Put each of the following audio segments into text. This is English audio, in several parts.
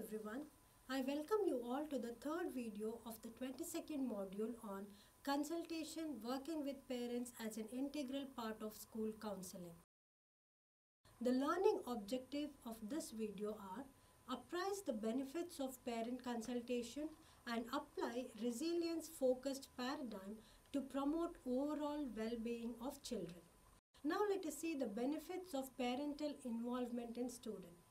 everyone. I welcome you all to the third video of the 22nd module on consultation working with parents as an integral part of school counseling. The learning objective of this video are apprise the benefits of parent consultation and apply resilience focused paradigm to promote overall well-being of children. Now let us see the benefits of parental involvement in students.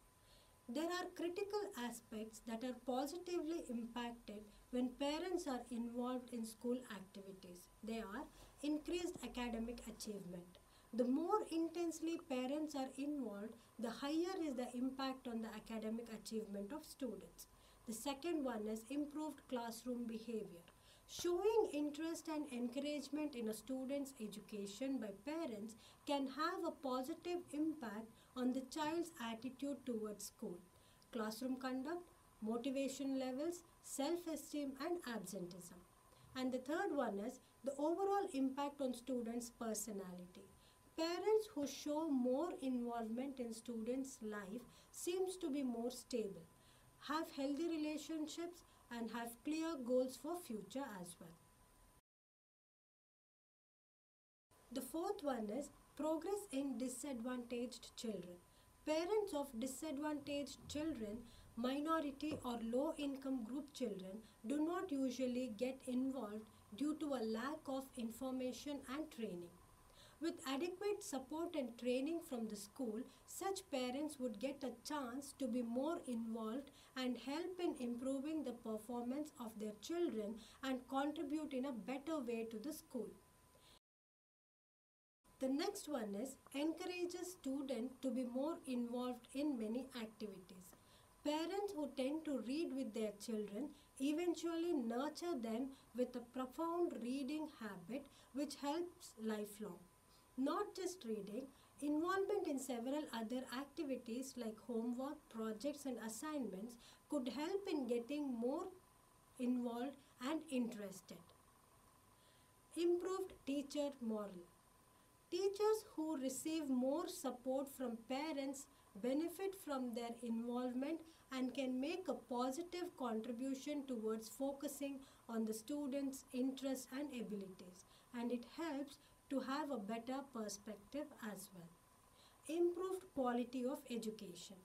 There are critical aspects that are positively impacted when parents are involved in school activities. They are increased academic achievement. The more intensely parents are involved, the higher is the impact on the academic achievement of students. The second one is improved classroom behavior. Showing interest and encouragement in a student's education by parents can have a positive impact on the child's attitude towards school, classroom conduct, motivation levels, self-esteem and absenteeism. And the third one is the overall impact on students' personality. Parents who show more involvement in students' life seems to be more stable, have healthy relationships and have clear goals for future as well. The fourth one is progress in disadvantaged children. Parents of disadvantaged children, minority or low income group children do not usually get involved due to a lack of information and training. With adequate support and training from the school, such parents would get a chance to be more involved and help in improving the performance of their children and contribute in a better way to the school. The next one is encourages students to be more involved in many activities. Parents who tend to read with their children eventually nurture them with a profound reading habit which helps lifelong. Not just reading, involvement in several other activities like homework, projects and assignments could help in getting more involved and interested. Improved teacher morale. Teachers who receive more support from parents benefit from their involvement and can make a positive contribution towards focusing on the students' interests and abilities, and it helps to have a better perspective as well. Improved quality of education.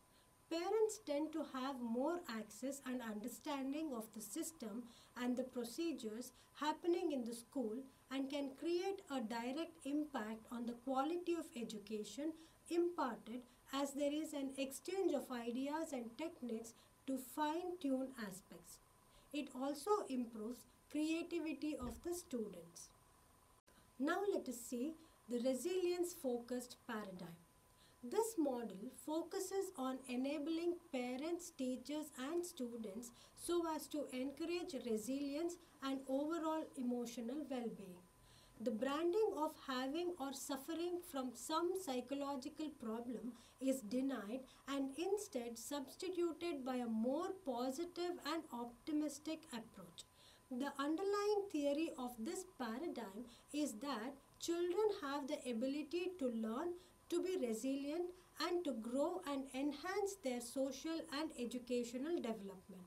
Parents tend to have more access and understanding of the system and the procedures happening in the school and can create a direct impact on the quality of education imparted, as there is an exchange of ideas and techniques to fine-tune aspects. It also improves creativity of the students. Now let us see the resilience-focused paradigm. This model focuses on enabling parents, teachers and students so as to encourage resilience and overall emotional well-being. The branding of having or suffering from some psychological problem is denied and instead substituted by a more positive and optimistic approach. The underlying theory of this paradigm is that children have the ability to learn, to be resilient and to grow and enhance their social and educational development.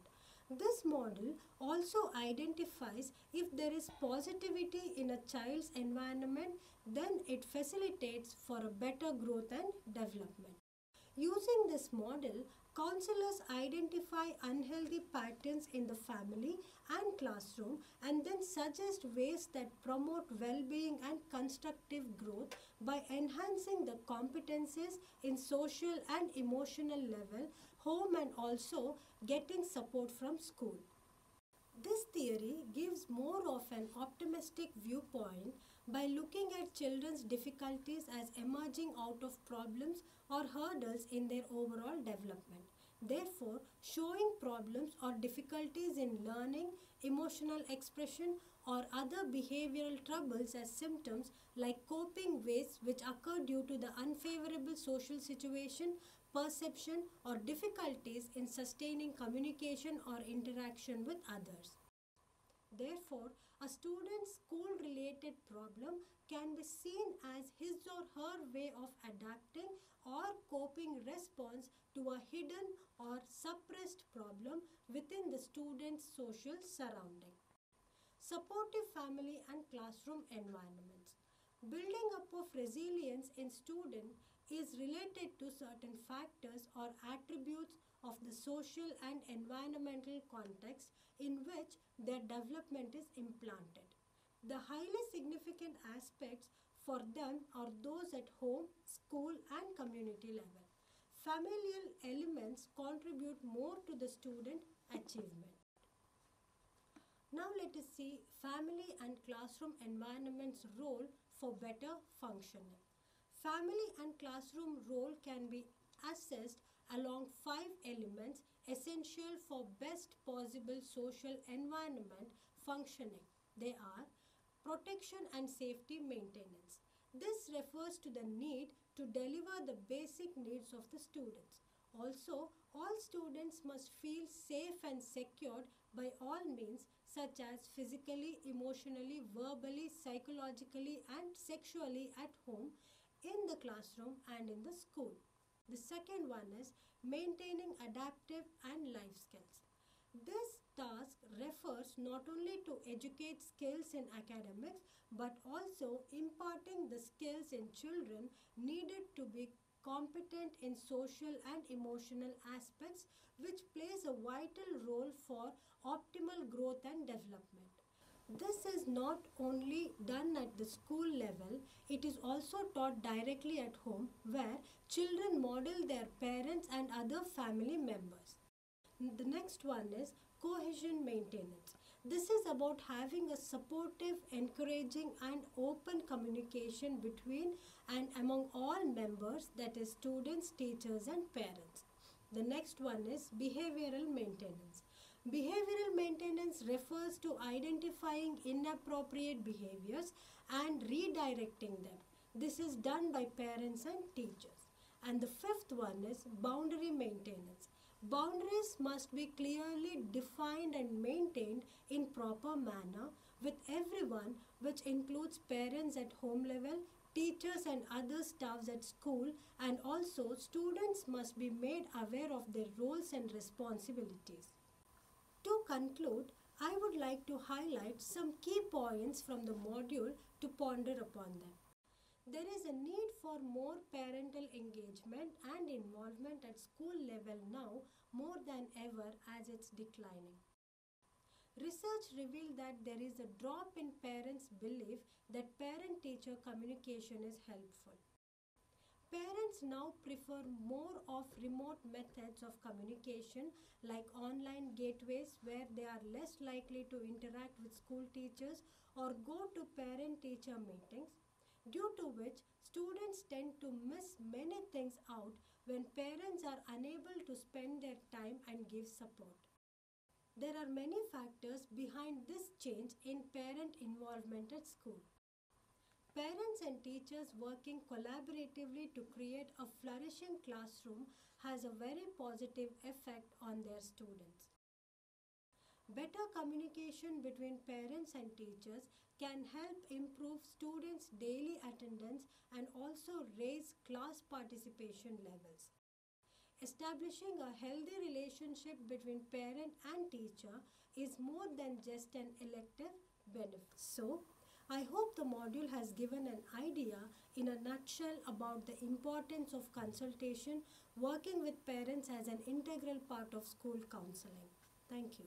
This model also identifies if there is positivity in a child's environment, then it facilitates for a better growth and development. Using this model, counselors identify unhealthy patterns in the family and classroom and then suggest ways that promote well-being and constructive growth by enhancing the competencies in social and emotional level, home and also getting support from school. This theory gives more of an optimistic viewpoint by looking at children's difficulties as emerging out of problems or hurdles in their overall development. Therefore, showing problems or difficulties in learning, emotional expression or other behavioral troubles as symptoms like coping ways which occur due to the unfavorable social situation, perception or difficulties in sustaining communication or interaction with others. Therefore, a student's school-related problem can be seen as his or her way of adapting or coping response to a hidden or suppressed problem problem within the student's social surrounding. Supportive family and classroom environments. Building up of resilience in student is related to certain factors or attributes of the social and environmental context in which their development is implanted. The highly significant aspects for them are those at home, school and community level. Familial elements contribute more to the student achievement. Now let us see family and classroom environment's role for better functioning. Family and classroom role can be assessed along 5 elements essential for best possible social environment functioning. They are protection and safety maintenance. This refers to the need to deliver the basic needs of the students. Also, all students must feel safe and secured by all means such as physically, emotionally, verbally, psychologically and sexually at home, in the classroom and in the school. The second one is maintaining adaptive and life skills. This task refers not only to educate skills in academics but also imparting the skills in children needed to be competent in social and emotional aspects, which plays a vital role for optimal growth and development. This is not only done at the school level, it is also taught directly at home where children model their parents and other family members. The next one is cohesion maintenance. This is about having a supportive, encouraging and open communication between and among all members, that is students, teachers and parents. The next one is behavioral maintenance. Behavioral maintenance refers to identifying inappropriate behaviors and redirecting them. This is done by parents and teachers. And the fifth one is boundary maintenance. Boundaries must be clearly defined and maintained in proper manner with everyone, which includes parents at home level, teachers and other staffs at school, and also students must be made aware of their roles and responsibilities. To conclude, I would like to highlight some key points from the module to ponder upon them. There is a need for more parental engagement and involvement at school level now more than ever as it's declining. Research revealed that there is a drop in parents' belief that parent-teacher communication is helpful. Parents now prefer more of remote methods of communication like online gateways where they are less likely to interact with school teachers or go to parent-teacher meetings, due to which students tend to miss many things out when parents are unable to spend their time and give support. There are many factors behind this change in parent involvement at school. Parents and teachers working collaboratively to create a flourishing classroom has a very positive effect on their students. Better communication between parents and teachers can help improve students' daily attendance and also raise class participation levels. Establishing a healthy relationship between parent and teacher is more than just an elective benefit. So, I hope the module has given an idea in a nutshell about the importance of consultation, working with parents as an integral part of school counseling. Thank you.